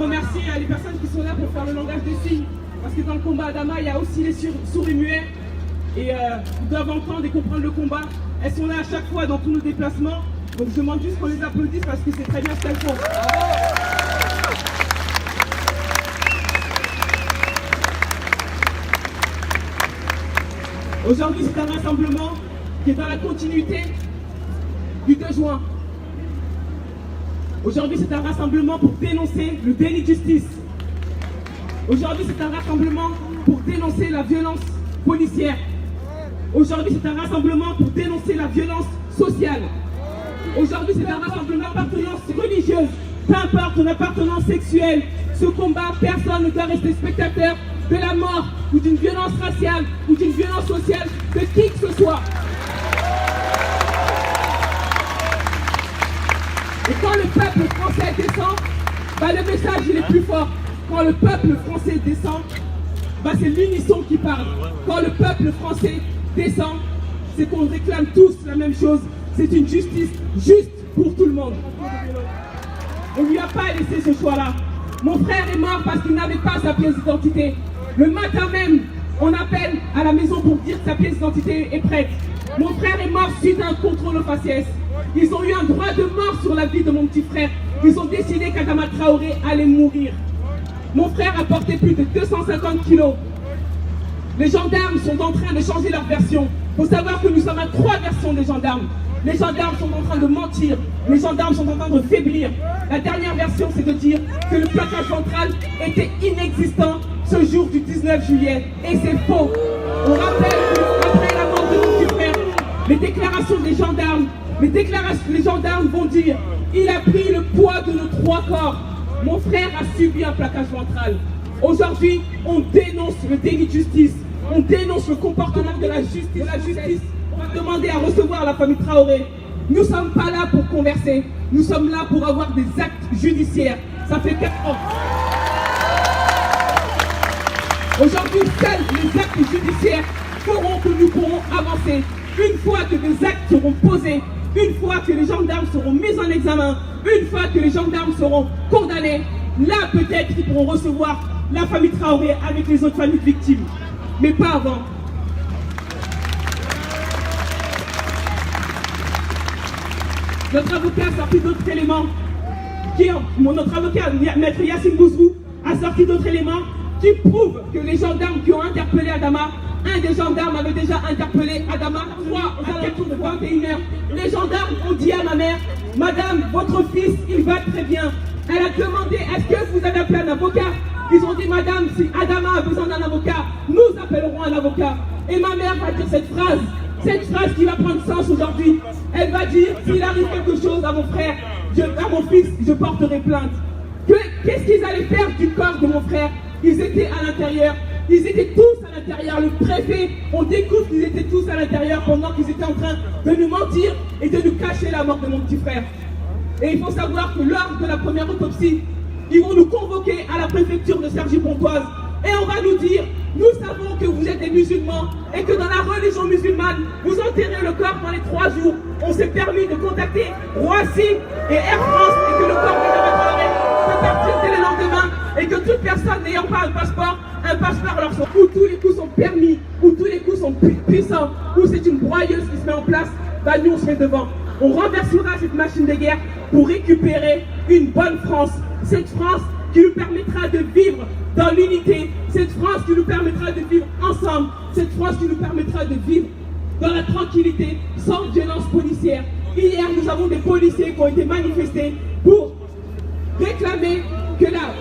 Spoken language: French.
remercier les personnes qui sont là pour faire le langage des signes. Parce que dans le combat Adama, il y a aussi les sourds et muets. Et ils doivent entendre et comprendre le combat. Elles sont là à chaque fois dans tous nos déplacements. Donc je demande juste qu'on les applaudisse parce que c'est très bien ce qu'elles font. Aujourd'hui, c'est un rassemblement qui est dans la continuité du 2 juin. Aujourd'hui, c'est un rassemblement pour dénoncer le déni de justice. Aujourd'hui, c'est un rassemblement pour dénoncer la violence policière. Aujourd'hui, c'est un rassemblement pour dénoncer la violence sociale. Aujourd'hui, c'est un rassemblement d'appartenance religieuse. Peu importe ton appartenance sexuelle, ce combat, personne ne doit rester spectateur de la mort ou d'une violence raciale ou d'une violence sociale de qui que ce soit. Et quand le peuple français descend, le message il est plus fort. Quand le peuple français descend, c'est l'unisson qui parle. Quand le peuple français descend, c'est qu'on réclame tous la même chose. C'est une justice juste pour tout le monde. On ne lui a pas laissé ce choix-là. Mon frère est mort parce qu'il n'avait pas sa pièce d'identité. Le matin même, on appelle à la maison pour dire que sa pièce d'identité est prête. Mon frère est mort suite à un contrôle au faciès. Ils ont eu un droit de mort sur la vie de mon petit frère. Ils ont décidé qu'Adama Traoré allait mourir. Mon frère a porté plus de 250 kilos. Les gendarmes sont en train de changer leur version. Il faut savoir que nous sommes à 3 versions des gendarmes. Les gendarmes sont en train de mentir. Les gendarmes sont en train de faiblir. La dernière version, c'est de dire que le plaquage ventral était inexistant ce jour du 19 juillet. Et c'est faux. On rappelle qu'après la mort de mon petit frère, les déclarations des gendarmes, les gendarmes vont dire il a pris le poids de nos 3 corps. Mon frère a subi un plaquage ventral. Aujourd'hui, on dénonce le déni de justice. On dénonce le comportement de la justice. On va demander à recevoir la famille Traoré. Nous ne sommes pas là pour converser. Nous sommes là pour avoir des actes judiciaires. Ça fait 4 ans. Aujourd'hui, seuls les actes judiciaires feront que nous pourrons avancer. Une fois que des actes seront posés, une fois que les gendarmes seront mis en examen, une fois que les gendarmes seront condamnés, là peut-être qu'ils pourront recevoir la famille Traoré avec les autres familles victimes. Mais pas avant. Notre avocat a sorti d'autres éléments. Notre avocat, maître Yassine Bouzrou, a sorti d'autres éléments qui prouvent que les gendarmes qui ont interpellé Adama, un des gendarmes avait déjà interpellé Adama aux alentours de 21h. Les gendarmes ont dit à ma mère, madame, votre fils, il va très bien. Elle a demandé, est-ce que vous avez appelé un avocat? Ils ont dit, madame, si Adama a besoin d'un avocat, nous appellerons un avocat. Et ma mère va dire cette phrase qui va prendre sens aujourd'hui. Elle va dire, s'il arrive quelque chose à mon frère, à mon fils, je porterai plainte. Qu'est-ce qu'ils allaient faire du corps de mon frère? Ils étaient à l'intérieur. Ils étaient tous à l'intérieur. Le préfet, on découvre qu'ils étaient tous à l'intérieur pendant qu'ils étaient en train de nous mentir et de nous cacher la mort de mon petit frère. Et il faut savoir que lors de la première autopsie, ils vont nous convoquer à la préfecture de Cergy-Pontoise et on va nous dire, nous savons que vous êtes des musulmans et que dans la religion musulmane, vous enterrez le corps dans les 3 jours. On s'est permis de contacter Roissy et Air France et que le corps de Traoré peut partir dès le lendemain et que toute personne n'ayant pas un passeport leur sont, où tous les coups sont permis, où tous les coups sont puissants, où c'est une broyeuse qui se met en place, nous on se met devant. On renversera cette machine de guerre pour récupérer une bonne France. Cette France qui nous permettra de vivre dans l'unité, cette France qui nous permettra de vivre ensemble, cette France qui nous permettra de vivre dans la tranquillité, sans violence policière. Hier, nous avons des policiers qui ont été manifestés pour réclamer que la